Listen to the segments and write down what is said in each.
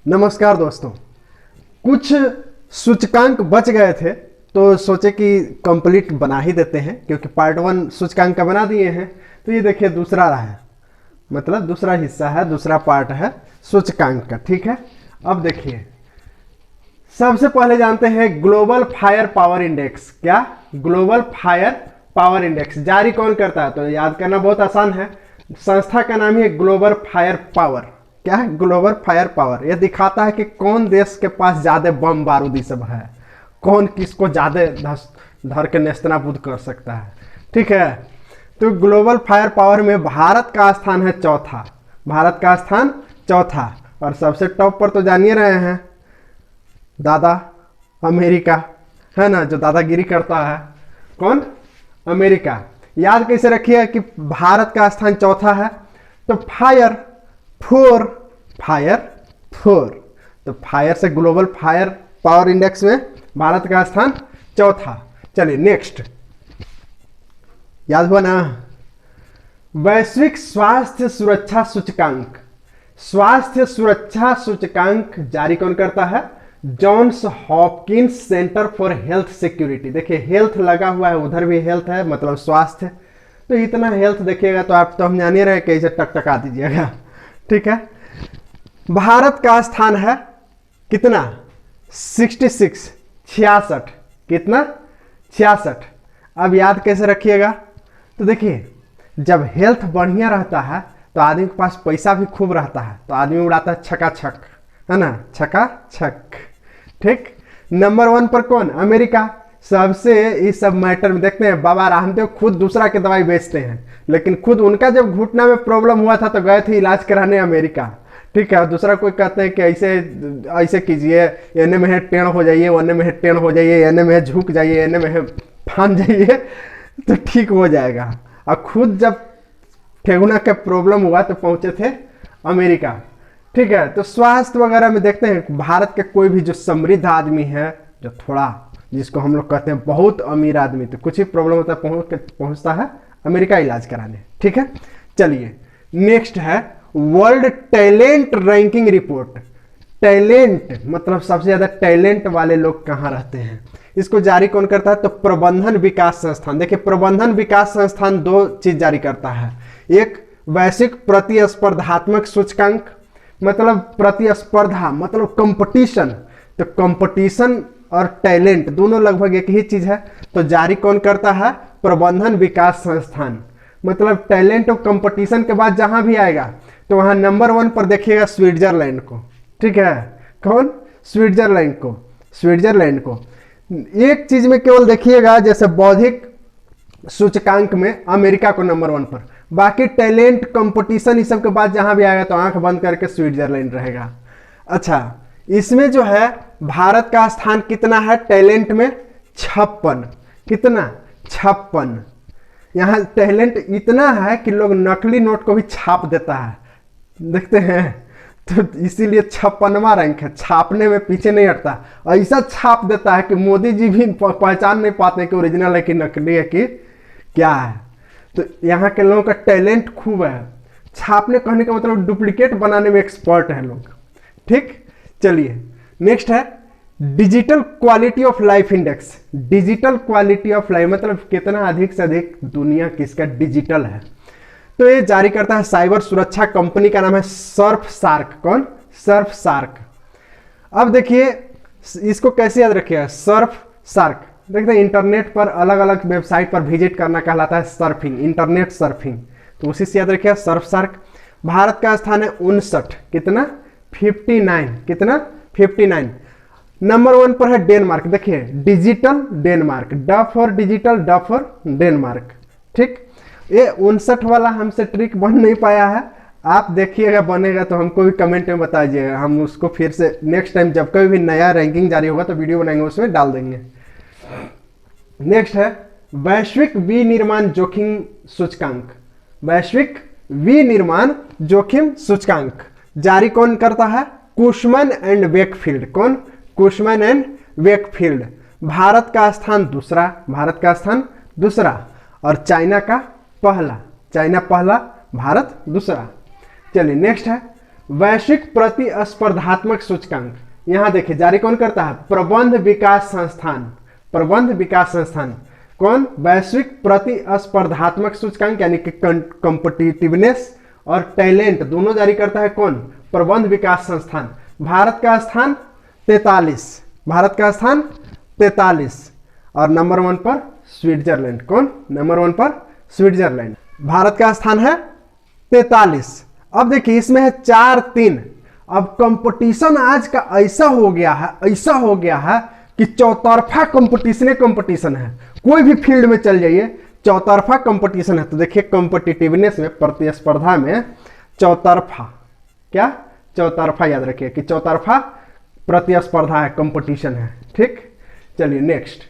नमस्कार दोस्तों। कुछ सूचकांक बच गए थे तो सोचे कि कंप्लीट बना ही देते हैं, क्योंकि पार्ट 1 सूचकांक का बना दिए हैं। तो ये देखिए दूसरा रहा है, मतलब दूसरा हिस्सा है, दूसरा पार्ट है सूचकांक का। ठीक है, अब देखिए सबसे पहले जानते हैं ग्लोबल फायर पावर इंडेक्स। क्या? ग्लोबल फायर पावर इंडेक्स जारी कौन करता है? तो याद करना बहुत आसान है, संस्था का नाम है ग्लोबल फायर पावर। क्या है? Global fire power. यह दिखाता है कि कौन देश के पास ज्यादा बम बारूद ये सब है, कौन किसको ज्यादा धर के नेस्तनाबूद कर सकता है। ठीक है, तो ग्लोबल फायर पावर में भारत का स्थान है चौथा। भारत का स्थान चौथा। और सबसे टॉप पर तो जानिए रहे हैं दादा अमेरिका, है ना, जो दादागिरी करता है। कौन? अमेरिका। याद कैसे रखिए कि भारत का स्थान चौथा है, तो फायर फोर, तो फायर से ग्लोबल फायर पावर इंडेक्स में भारत का स्थान चौथा। चलिए नेक्स्ट, याद हुआ ना? वैश्विक स्वास्थ्य सुरक्षा सूचकांक। स्वास्थ्य सुरक्षा सूचकांक जारी कौन करता है? Johns Hopkins center for health security. देखिए हेल्थ लगा हुआ है, उधर भी हेल्थ है, मतलब स्वास्थ्य। तो इतना हेल्थ देखिएगा तो आप तो हम जानिए रहे कि इसे टकटका दीजिएगा। ठीक है, भारत का स्थान है कितना? 66, 66। कितना? 66। अब याद कैसे रखिएगा? तो देखिए जब हेल्थ बढ़िया रहता है तो आदमी के पास पैसा भी खूब रहता है, तो आदमी उड़ाता है छकाछक, है ना, छकाछक। ठीक, नंबर 1 पर कौन? अमेरिका। सबसे इस सब मैटर में देखते हैं बाबा रामदेव खुद दूसरा की दवाई बेचते हैं, लेकिन खुद उनका जब घुटना में प्रॉब्लम हुआ था तो गए थे इलाज कराने अमेरिका। ठीक है, दूसरा कोई कहते हैं कि ऐसे ऐसे कीजिए, एने में है टेढ़ हो जाइए, वने में है टेढ़ हो जाइए, एने में है झुक जाइए, एने में है फान जाइए तो ठीक हो जाएगा। और खुद जब ठेगुना का प्रॉब्लम हुआ तो पहुंचे थे अमेरिका। ठीक है, तो स्वास्थ्य वगैरह में देखते हैं भारत के कोई भी जो समृद्ध आदमी है, जो थोड़ा जिसको हम लोग कहते हैं बहुत अमीर आदमी, तो कुछ ही प्रॉब्लम होता है पहुंचता है अमेरिका इलाज कराने। ठीक है, चलिए नेक्स्ट है world talent ranking report. Talent मतलब सबसे ज्यादा टैलेंट वाले लोग कहाँ रहते हैं, इसको जारी कौन करता है? तो प्रबंधन विकास संस्थान। देखिए प्रबंधन विकास संस्थान 2 चीज जारी करता है। एक वैश्विक प्रतिस्पर्धात्मक सूचकांक, मतलब प्रतिस्पर्धा मतलब कंपटीशन, तो कंपटीशन और टैलेंट दोनों लगभग एक ही चीज है। तो जारी कौन करता है? प्रबंधन विकास संस्थान। मतलब टैलेंट और कंपटीशन के बाद जहां भी आएगा तो वहां नंबर 1 पर देखिएगा स्विट्जरलैंड को। ठीक है, कौन? स्विट्जरलैंड को। स्विट्जरलैंड को एक चीज में केवल देखिएगा, जैसे बौद्धिक सूचकांक में अमेरिका को नंबर 1 पर, बाकी टैलेंट कंपटीशन इस सब के बाद जहां भी आएगा तो आंख बंद करके स्विट्जरलैंड रहेगा। अच्छा, इसमें जो है भारत का स्थान कितना है टैलेंट में? 56। कितना? 56। यहां टैलेंट इतना है कि लोग नकली नोट को भी छाप देता है, देखते हैं, तो इसीलिए 56वां रैंक है। छापने में पीछे नहीं हटता, ऐसा छाप देता है कि मोदी जी भी पहचान नहीं पाते कि ओरिजिनल है कि नकली है कि क्या है। तो यहाँ के लोगों का टैलेंट खूब है, छापने कहने का मतलब डुप्लीकेट बनाने में एक्सपर्ट है लोग। ठीक, चलिए नेक्स्ट है digital quality of life index. Digital quality of life मतलब कितना अधिक से अधिक दुनिया किसका डिजिटल है। तो ये जारी करता है साइबर सुरक्षा कंपनी का नाम है सर्फ सार्क। कौन? Surfshark. अब देखिए इसको कैसे याद रखिएगा, सर्फ सार्क। देखते हैं इंटरनेट पर अलग अलग वेबसाइट पर विजिट करना कहलाता है सर्फिंग, इंटरनेट सर्फिंग, तो उसी से याद रखिएगा सर्फ सार्क। भारत का स्थान है 59। कितना? 59। कितना? 59। नंबर 1 पर है डेनमार्क। देखिए डिजिटल डेनमार्क, ड फॉर डिजिटल, ड फॉर डेनमार्क। ठीक, ये 59 वाला हमसे ट्रिक बन नहीं पाया है, आप देखिएगा बनेगा तो हमको भी कमेंट में बताइएगा, हम उसको फिर से नेक्स्ट टाइम जब कभी भी नया रैंकिंग जारी होगा तो वीडियो बनाएंगे उसमें डाल देंगे। नेक्स्ट है वैश्विक विनिर्माण जोखिम सूचकांक। वैश्विक विनिर्माण जोखिम सूचकांक जारी कौन करता है? कुशमन एंड वेकफील्ड। कौन? कुशमन एंड वेकफील्ड। भारत का स्थान दूसरा, भारत का स्थान दूसरा, और चाइना का पहला। चाइना पहला, भारत दूसरा। चलिए नेक्स्ट है वैश्विक प्रतिस्पर्धात्मक सूचकांक, यहां देखिए जारी कौन करता है, प्रबंध विकास संस्थान। प्रबंध विकास संस्थान कौन, वैश्विक प्रतिस्पर्धात्मक सूचकांक यानी कि कॉम्पिटिटिवनेस और टैलेंट दोनों जारी करता है कौन, प्रबंध विकास संस्थान। भारत का स्थान 43, भारत का स्थान 43 और नंबर 1 पर स्विट्जरलैंड। कौन नंबर 1 पर, स्विट्जरलैंड। भारत का स्थान है 43। अब देखिए इसमें है 4-3। अब कंपटीशन आज का ऐसा हो गया है, ऐसा हो गया है कि चौतरफा कंपटीशन है। कोई भी फील्ड में चल जाइए चौतरफा कंपटीशन है। तो देखिए कॉम्पिटिटिवनेस में, प्रतिस्पर्धा में चौतरफा, क्या चौतरफा, याद रखिए कि चौतरफा प्रतिस्पर्धा है, कंपटीशन है। ठीक, चलिए नेक्स्ट,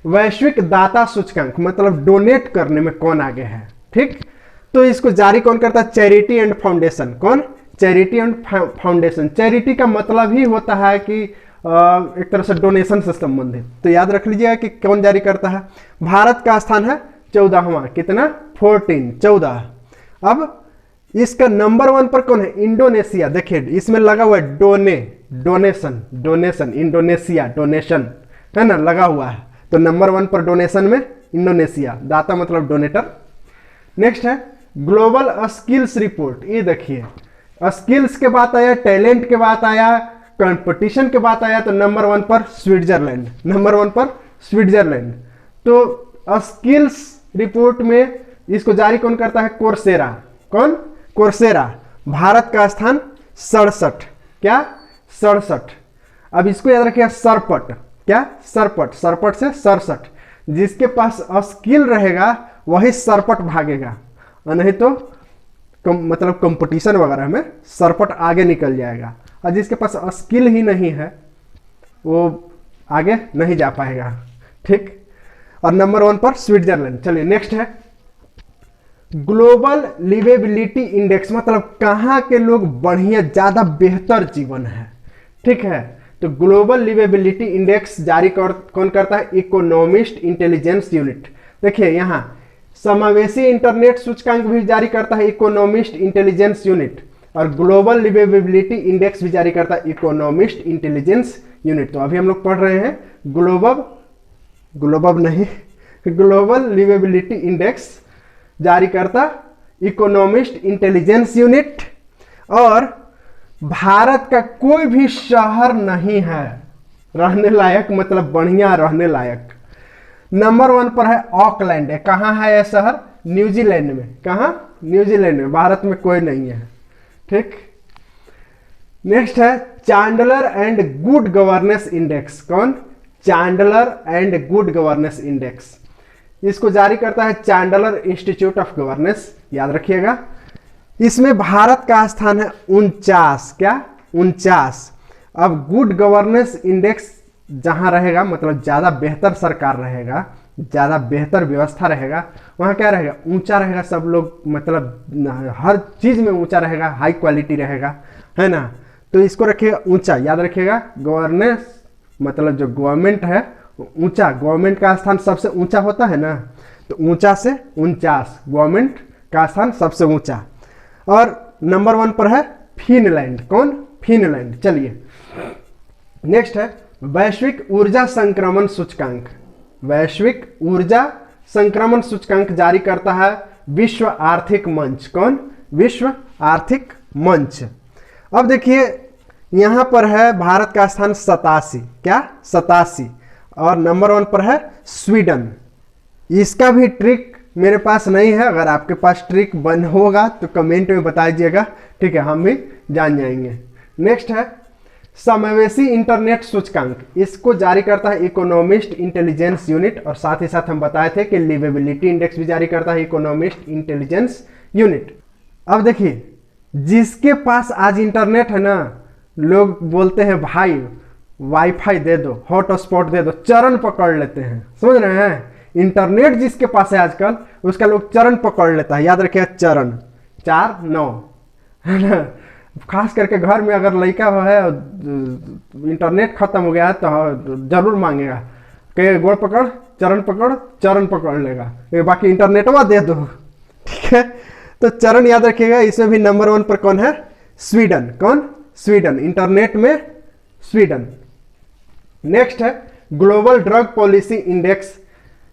वैश्विक दाता सूचकांक मतलब डोनेट करने में कौन आगे है। ठीक, तो इसको जारी कौन करता है, चैरिटी एंड फाउंडेशन। कौन, चैरिटी एंड फाउंडेशन। चैरिटी का मतलब ही होता है कि एक तरह से डोनेशन से संबंधित। तो याद रख लीजिएगा कि कौन जारी करता है। भारत का स्थान है 14वां, कितना, 14। अब इसका नंबर 1 पर कौन है, इंडोनेशिया। देखिए इसमें लगा हुआ है डोनेशन, इंडोनेशिया, डोनेशन है ना, लगा हुआ है। तो नंबर 1 पर डोनेशन में इंडोनेशिया, दाता मतलब डोनेटर। नेक्स्ट है ग्लोबल स्किल्स रिपोर्ट। ये देखिए स्किल्स के बात आया, टैलेंट के बात आया, कंपटीशन के बात आया, तो नंबर 1 पर स्विट्जरलैंड, नंबर 1 पर स्विट्जरलैंड। तो स्किल्स रिपोर्ट में इसको जारी कौन करता है, कोर्सेरा। कौन, कोर्सेरा। भारत का स्थान 67, क्या 67। अब इसको याद रखिए सरपट, क्या सरपट, सरपट से 67। जिसके पास स्किल रहेगा वही सरपट भागेगा, और नहीं तो मतलब कंपटीशन वगैरह में सरपट आगे निकल जाएगा। और जिसके पास स्किल ही नहीं है वो आगे नहीं जा पाएगा। ठीक, और नंबर 1 पर स्विट्जरलैंड। चलिए नेक्स्ट है ग्लोबल लिवेबिलिटी इंडेक्स मतलब कहाँ के लोग बढ़िया, ज्यादा बेहतर जीवन है। ठीक है, तो ग्लोबल लिवेबिलिटी इंडेक्स जारी कौन करता है, इकोनॉमिस्ट इंटेलिजेंस यूनिट। देखिए यहाँ समावेशी इंटरनेट सूचकांक भी जारी करता है इकोनॉमिस्ट इंटेलिजेंस यूनिट, और ग्लोबल लिवेबिलिटी इंडेक्स भी जारी करता है इकोनॉमिस्ट इंटेलिजेंस यूनिट। तो अभी हम लोग पढ़ रहे हैं ग्लोबल लिवेबिलिटी इंडेक्स जारी करता इकोनॉमिस्ट इंटेलिजेंस यूनिट। और भारत का कोई भी शहर नहीं है रहने लायक, मतलब बढ़िया रहने लायक। नंबर 1 पर है ऑकलैंड है। कहाँ है यह शहर, न्यूजीलैंड में। कहाँ, न्यूजीलैंड में। भारत में कोई नहीं है। ठीक, नेक्स्ट है Chandler and good governance index. कौन, Chandler and good governance index. इसको जारी करता है चांडलर इंस्टीट्यूट ऑफ गवर्नेंस, याद रखिएगा। इसमें भारत का स्थान है 49, क्या 49। अब गुड गवर्नेंस इंडेक्स जहां रहेगा मतलब ज्यादा बेहतर सरकार रहेगा, ज्यादा बेहतर व्यवस्था रहेगा, वहां क्या रहेगा, ऊंचा रहेगा। सब लोग मतलब हर चीज में ऊंचा रहेगा, हाई क्वालिटी रहेगा, है ना। तो इसको रखिएगा ऊंचा, याद रखिएगा। गवर्नेंस मतलब जो गवर्नमेंट है ऊंचा, गवर्नमेंट का स्थान सबसे ऊंचा होता है ना, तो ऊंचा से 49, गवर्नमेंट का स्थान सबसे ऊंचा। और नंबर 1 पर है फिनलैंड। कौन, फिनलैंड। चलिए नेक्स्ट है वैश्विक ऊर्जा संक्रमण सूचकांक। वैश्विक ऊर्जा संक्रमण सूचकांक जारी करता है विश्व आर्थिक मंच। कौन, विश्व आर्थिक मंच। अब देखिए यहां पर है भारत का स्थान 87, क्या 87, और नंबर 1 पर है स्वीडन। इसका भी ट्रिक मेरे पास नहीं है, अगर आपके पास ट्रिक बन होगा तो कमेंट में बता दीजिएगा। ठीक है, हम भी जान जाएंगे। नेक्स्ट है समावेशी इंटरनेट सूचकांक। इसको जारी करता है इकोनॉमिस्ट इंटेलिजेंस यूनिट, और साथ ही साथ हम बताए थे कि लिवेबिलिटी इंडेक्स भी जारी करता है इकोनॉमिस्ट इंटेलिजेंस यूनिट। अब देखिए जिसके पास आज इंटरनेट है ना, लोग बोलते हैं भाई वाईफाई दे दो, हॉटस्पॉट दे दो, चरण पकड़ लेते हैं, समझ रहे हैं। इंटरनेट जिसके पास है आजकल उसका लोग चरण पकड़ लेता है, याद रखिए चरण 4-9, है ना। खास करके घर में अगर लड़का है इंटरनेट खत्म हो गया है तो जरूर मांगेगा कि गोड़ पकड़, चरण पकड़ लेगा, बाकी इंटरनेटवा दे दो। ठीक है, तो चरण याद रखिएगा। इसमें भी नंबर 1 पर कौन है, स्वीडन। कौन? स्वीडन। इंटरनेट में स्वीडन। नेक्स्ट है global drug policy index.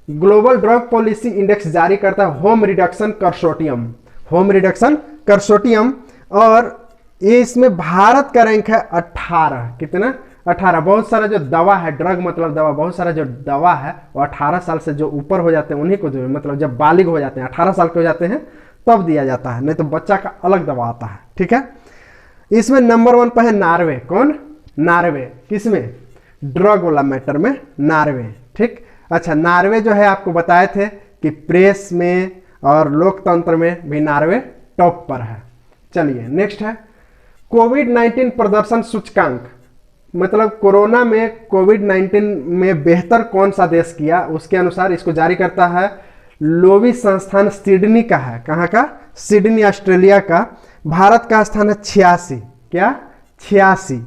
Global drug policy index जारी करता है home reduction consortium. Home reduction consortium. और ये इसमें भारत का रैंक है 18। कितना? 18। बहुत सारा जो दवा है, ड्रग मतलब दवा, बहुत सारा जो दवा है वो 18 साल से जो ऊपर हो जाते हैं उन्हीं को जो मतलब जब बालिग हो जाते हैं 18 साल के हो जाते हैं तब दिया जाता है, नहीं तो बच्चा का अलग दवा आता है। ठीक है। इसमें नंबर 1 पर है नॉर्वे। कौन? नॉर्वे। किसमें? ड्रग वाला मैटर में नॉर्वे। ठीक। अच्छा, नॉर्वे जो है आपको बताए थे कि प्रेस में और लोकतंत्र में भी नॉर्वे टॉप पर है। चलिए नेक्स्ट है कोविड-19 प्रदर्शन सूचकांक। मतलब कोरोना में कोविड-19 में बेहतर कौन सा देश किया, उसके अनुसार इसको जारी करता है लोवी संस्थान, सिडनी का है। कहाँ का? सिडनी, ऑस्ट्रेलिया का। भारत का स्थान है 86। क्या? 86।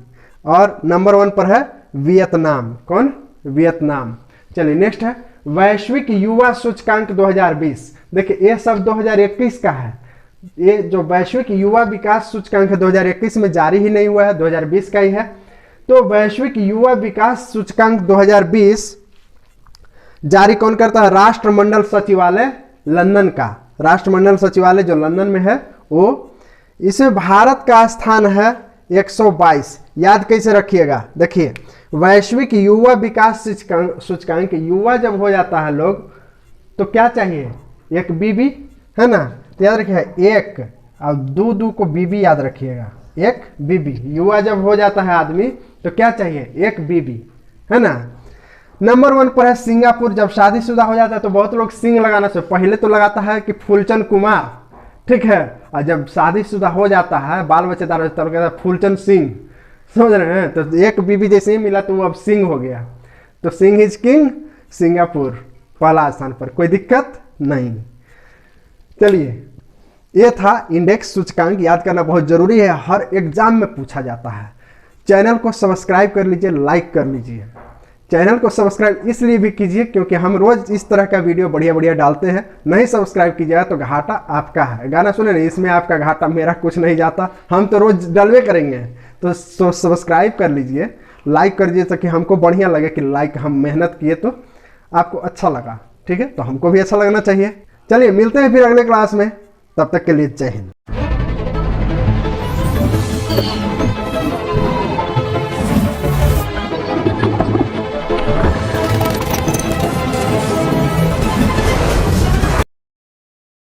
और नंबर 1 पर है वियतनाम। कौन? वियतनाम। चलिए नेक्स्ट है वैश्विक युवा सूचकांक 2020। देखिए ये सब 2021 का है। ये जो वैश्विक युवा विकास सूचकांक है 2021 में जारी ही नहीं हुआ है, 2020 का ही है। तो वैश्विक युवा विकास सूचकांक 2020 जारी कौन करता है? राष्ट्रमंडल सचिवालय लंदन का। राष्ट्रमंडल सचिवालय जो लंदन में है वो। इसमें भारत का स्थान है 122। याद कैसे रखिएगा? देखिए वैश्विक युवा विकास सूचकांक, युवा जब हो जाता है लोग तो क्या चाहिए? एक बीबी, है ना? तो याद रखिएगा एक और दो को बीबी याद रखिएगा। एक बीबी। युवा जब हो जाता है आदमी तो क्या चाहिए? एक बीबी, है ना? नंबर 1 पर है सिंगापुर। जब शादीशुदा हो जाता है तो बहुत लोग सिंग लगाना से पहले तो लगाता है कि फूलचंद कुमार, ठीक है, और जब शादीशुदा हो जाता है, बाल बच्चेदार हो जाता है तो कहता है फूलचंद सिंह। समझ रहे हैं? तो एक बीबी जैसे ही मिला तो वो अब सिंह हो गया। तो सिंह इज किंग। सिंगापुर पहला स्थान पर, कोई दिक्कत नहीं। चलिए ये था इंडेक्स सूचकांक। याद करना बहुत जरूरी है, हर एग्जाम में पूछा जाता है। चैनल को सब्सक्राइब कर लीजिए, लाइक कर लीजिए। चैनल को सब्सक्राइब इसलिए भी कीजिए क्योंकि हम रोज इस तरह का वीडियो बढ़िया बढ़िया डालते हैं। नहीं सब्सक्राइब कीजिएगा तो घाटा आपका है। गाना सुने नहीं, इसमें आपका घाटा, मेरा कुछ नहीं जाता। हम तो रोज डलवे करेंगे। तो सब्सक्राइब कर लीजिए, लाइक कर दीजिए ताकि हमको बढ़िया लगे कि लाइक हम मेहनत किए तो आपको अच्छा लगा। ठीक है, तो हमको भी अच्छा लगना चाहिए। चलिए मिलते हैं फिर अगले क्लास में, तब तक के लिए जय हिंद।